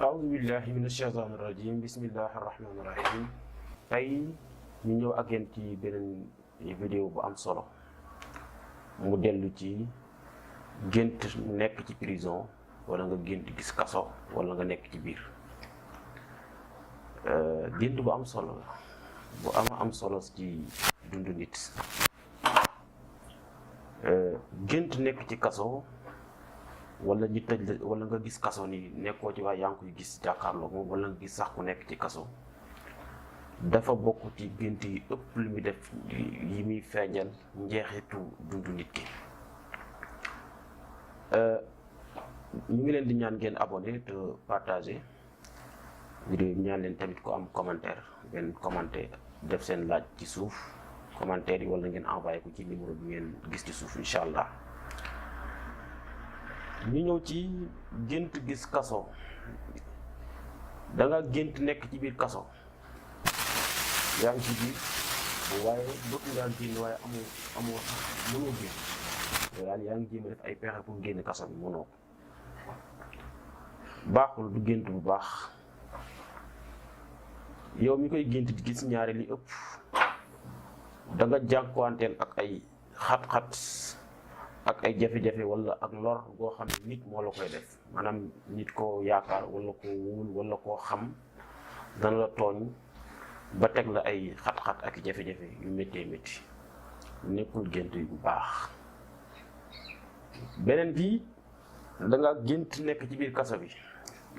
أعوذ بالله من الشيطان الرجيم بسم الله الرحمن الرحيم tey ñu ñëw ak yéen ci beneen vidéo bu am solo mu dellu ci gént nekk ci prison wala nga gént gis kaso wala nga nekk ci biir gént bu am solo la bu am solo ci dundu nit gént nekk ci kaso wala ñu tëj la wala nga gis kaso ni nekkoo ci waaye yaa ngi koy gis jàkkaarloo moom wala nga gis sax ku nekk ci kaso dafa bokk ci gént yi ëpp lu muy def yi muy feeñal njeexitu dundu nit ki. ñu ngi leen di ñaan ngeen abonné te partagé vidéo yi ñaan leen tamit ko am commentaire ngeen commenté def seen laaj ci suuf commentaire yi wala ngeen envoyé ko ci numéro bi ngeen gis ci suuf incha allah. ñu ñëw ci gént gis kaso da nga gént nekk ci biir kaso yaa ngi ci biir waaye bëgg ngaa génn waaye amoo sax mënoo génn daal yaa ngi jéem a def ay pexe pour génn kaso bi mënoo ko baaxul du gént bu baax yow mi koy gént di gis ñaari li ëpp da nga jànkuwanteel ak ay xat-xat ak ay jafe-jafe wala ak lor goo xam ne nit moo la koy def maanaam nit koo yaakaar wala koo wóol wala koo xam dana la tooñ ba teg la ay xat-xat ak jafe-jafe yu méttee métti nekkul gént yu bu baax. beneen bi da nga gént nekk ci biir kaso bi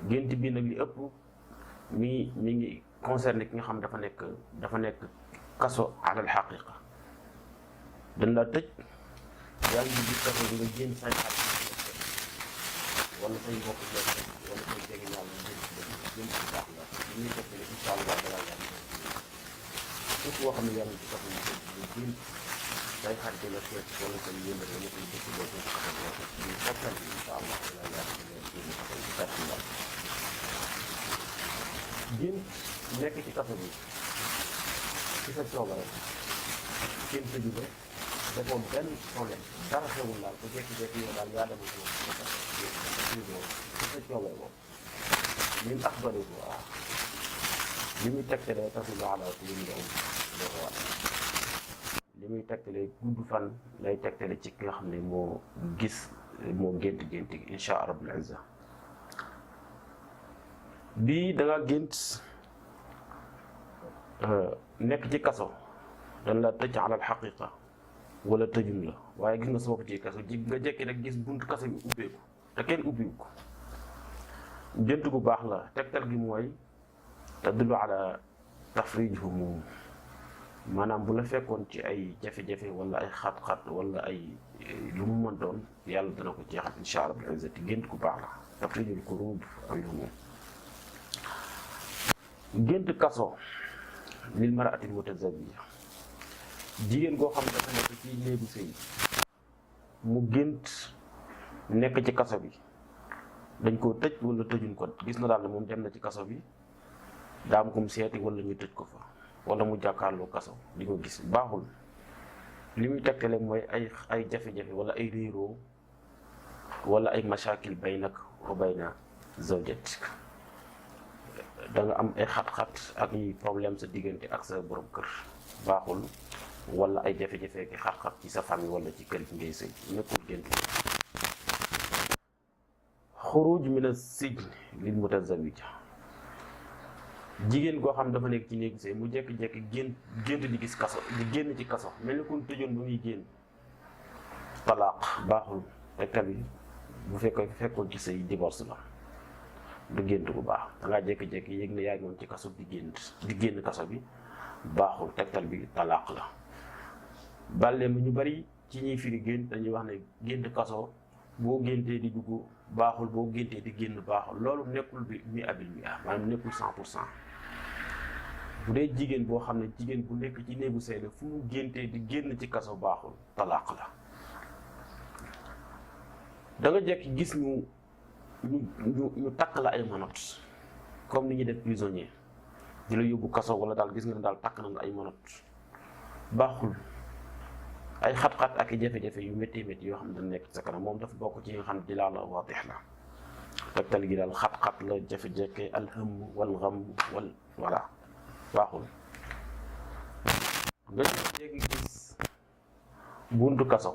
gént bi nag li ëpp mi ngi concerné ki nga xam dafa nekk kaso alal xaqiqa dañ la tëj yaa ngi gis kaso bi nga génn say xat wala say mbokk wala say jege ñaar ñu génn ci baax la li ñuy toppale incha allah balaa yàlla képp koo xam ne yaa ngi ci kaso bi nga génn say xat di la seet wala say yéen wala say dëkk boo ko kaso bi ñu toppal incha allah balaa yàlla génn kaso bi kàttan la génn nekk ci kaso bi ci sa coobare kenn tëju ba defoo benn problème dara xewul daal ko jékki-jékki yow daal yaa dem ci sa coobare boobu min axbariku waaw li muy tegtalee tasul ala li mu am doo ko wax li muy tegtalee gudd fan lay tegtale ci ki nga xam ne moo gént gi insha rabbul izza bii da nga gént nekk ci kaso dañ la tëj alal xaqiqa wala tëjun la waaye gis nga sa bopp ci kaso nga jekki rek gis buntu kaso bi ubbeeku te kenn ubbiwu ko gént bu baax la tegtal gi mooy tadullu ala tafrijhum maanaam bu la fekkoon ci ay jafe-jafe wala ay xat-xat wala ay lu mu mën doon yàlla dana ko jeexal insha Allah bil izzati gént ku baax la tafrijul kurub al humum. gént kaso lil mar'atil mutazawwija jigéen goo xam ne dafa nekk ci néegu sëy mu gént nekk ci kaso bi dañ koo tëj wala tëjuñ ko gis na daal ne moom dem na ci kaso bi daa am ko mu seeti wala ñu tëj ko fa wala mu jàkkaarloo kaso di ko gis baaxul. li muy tegtale mooy ay jafe-jafe wala ay réeroo wala ay mashakil baynak wa bayna zawjatik da nga am ay xat-xat ak yi problème sa diggante ak sa borom kër baaxul. wala ay jafe-jafe ki xat-xat ci sa famille wala ci kër gi ngay sëy nekkul gént. xuruj min as-sijn lil mutazawwija jigéen goo xam dafa nekk ci néegu sëy mu jékki-jékki gént di gis kaso di génn ci kaso mel ni ku tëjoon ba muy génn talaaq baaxul tegtal bi bu fekkoon ci sëy divorce la du gént bu baax dangaa jékki-jékki yëg na yaa ngi woon ci kaso di génn kaso bi baaxul tegtal bi talaaq la. bàlle mi ñu bari ci ñuy firi gént dañuy wax ne gént kaso boo géntee di dugg baaxul boo géntee di génn baaxul loolu nekkul bi mi abil mi maanaam nekkul 100%. bu dee jigéen boo xam ne jigéen bu nekk ci néegu sëy la fu mu géntee di génn ci kaso baaxul talaaq la. da nga jekk gis ñu takk la ay manottes comme ni ñuy def prisonnier di la yóbbu kaso wala daal gis nga ne daal takk na la ay manottes baaxul. ay xat-xat ak i jafe-jafe yu métti yoo xam ne dañ nekk ci sa kanam moom dafa bokk ci nga xam ne dilaala waadix la tegtal gi daal xat-xat la jafe-jafe alham wal gham wal voilà baaxul. nga jékki gis buntu kaso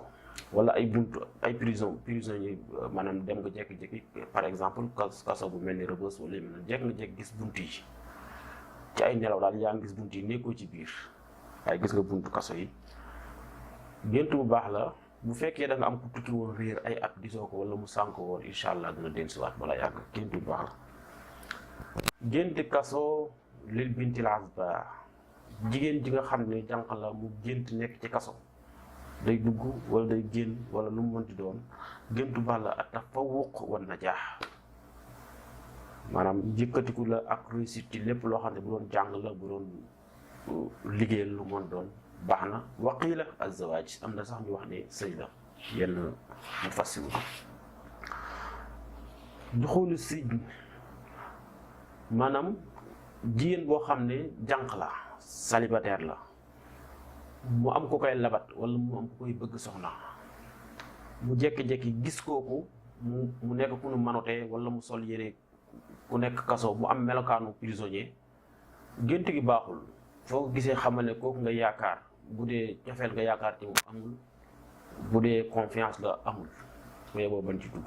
wala ay buntu ay prisonnier maanaam dem nga jékki-jékki par exemple kaso bu mel ni Rebeuss wala yu mel noonu nga jékki gis buntu yi ci ay nelaw daal yaa ngi gis buntu yi nekkoo ci biir waaye gis nga buntu kaso yi. gént bu baax la bu fekkee da nga am ku tukki woon réer ay at gisoo ko wala mu sànk woon incha allah dina dellusiwaat bala yàgg. gént bu baax la. gént kaso lil bintil azba jigéen ji nga xam ne jànq la mu gént nekk ci kaso day dugg wala day génn wala lu mu mënti doon gént bu baax la at tafawuq wan najaax maanaam yëkkatiku la ak réussite ci lépp loo xam ne bu doon jàng la bu doon liggéeyal lu mën doon baax na. waqiila azzawaaj am na sax ñu wax ne sëy la yenn mu fassiru. duxulu sijn maanaam jigéen boo xam ne jànq la célibataire la mu am ko koy labat wala mu am ko koy bëgg soxna mu jékki-jékki gis kooku mu nekk ku nu manote wala mu sol yére ku nekk kaso mu am melokaanu prisonnier. gént gi baaxul. foo ko gisee xamal ne kooku nga yaakaar bu dee cofeel nga yaakaar ci moom amul bu dee confiance la amul mais boo bañ ci dugg.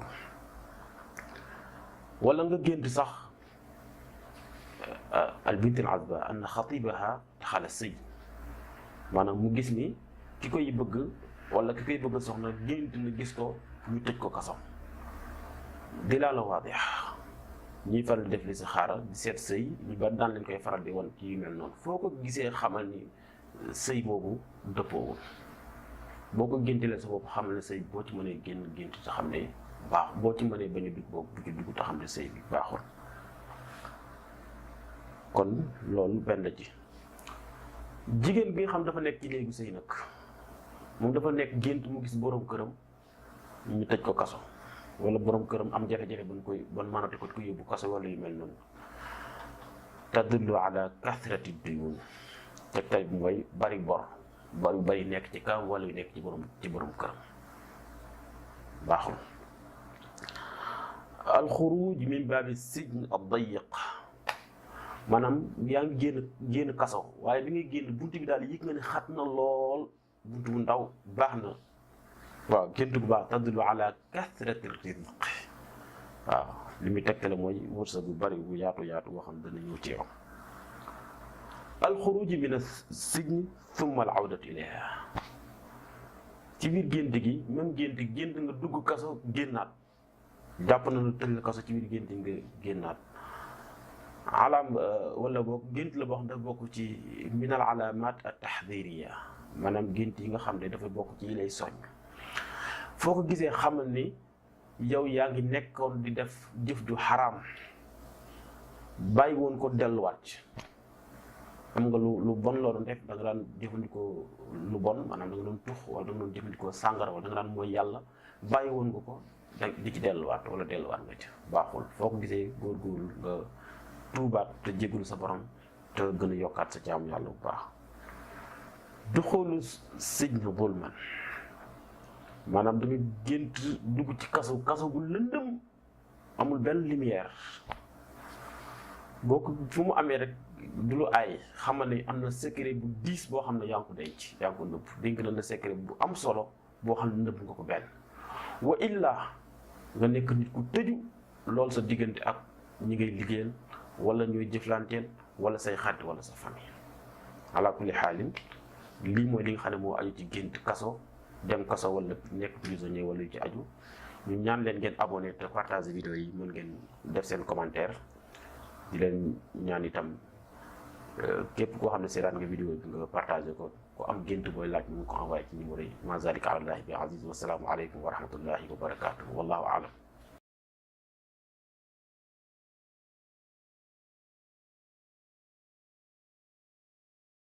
wala nga gént sax al bint al azba anna xatibaha daxala sëy maanaam mu gis ni ki koy bëgg wala ki koy bëgg soxna gént na gis ko ñu tëj ko kaso. dilaala waadix ñuy faral def li si xaaral di seet sëy ñu ba daan leen koy faral di wan ci yu mel noonu foo ko gisee xamal ni sëy boobu dëppoowul. boo ko géntelee sa bopp xamal ne sëy boo ci mënee génn gént te xam ne baax boo ci mënee bañ a dugg boobu bu ci dugg te xam ne sëy bi baaxul. kon loolu benn la ci. jigéen bi nga xam dafa nekk ci néegu sëy nag moom dafa nekk gént mu gis borom këram ñu tëj ko kaso wala borom këram am jafe-jafe ban mënati ko yóbbu kaso wala yu mel noonu. tadullu ala kathrati duyun tegtal bi mooy bari bor bari nekk ci kaw wala yu nekk ci borom këram baaxul. alxuruj min baabi sijn ad-dayiq maanaam yaa ngi génn kaso waaye bi ngay génn buntu bi daal yëg nga ne xat na lool buntu bu ndaw baax na. waaw gént gu baax tadullu ala kathrati rizq waaw li muy tegtale mooy wërsëg bu bari bu yaatu boo xam dana ñëw ci yow. alxuruj min as-sijn thumma al-awdatu ilayha ci biir gént gi même gént nga dugg kaso génnaat jàpp na lu tëj kaso ci biir gént nga génnaat. alaam wala boog gént la boo xam dafa bokk ci min al alamat at tahdiriya maanaam gént yi nga xam ne dafa bokk ci yi lay soññ. foo ko gisee xamal ni yow yaa ngi nekkoon di def jëf ju xaraam bàyyi woon ko delluwaat am nga lu bon loo doon def da nga daan jëfandikoo lu bon maanaam da nga doon tux wala da nga doon jëfandikoo sàngara wala da nga daan mooy yàlla bàyyi woon nga ko di ci delluwaat wala delluwaat nga ci baaxul. foo ko gisee góorgóorlu nga tuubaat te jégalu sa borom te gën a yokkaat sa jaamu yàlla bu baax. duxulu sijn zulman maanaam da nga gént dugg ci kaso gu lëndëm amul benn lumière boo ko fu mu amee rek du lu aay xamal ne am na secret bu diis boo xam ne yaa ngi ko denc yaa ngi ko nëbb dénk na la secret bu am solo boo xam ne nëbb nga ko benn. wa illa nga nekk nit ku tëju loolu sa diggante ak ñi ngay liggéeyal wala ñooy jëflanteel wala say xarit wala sa famille. ala kulli xaalin lii mooy li nga xam ne moo aju ci gént kaso dem kaso wala nekk prisonnier wala yu ci aju. ñu ñaan leen ngeen abonné te partager vidéo yi mën ngeen def seen commentaire di leen ñaan itam képp koo xam ne seetaan nga vidéo bi nga partagé ko ku am gént booy laaj mu ngi ko envoyé ci numéro yi ma zalika ala llahi bi aziz wa salaamu aleykum wa rahmatullahi wa barakatuh wallahu aalam.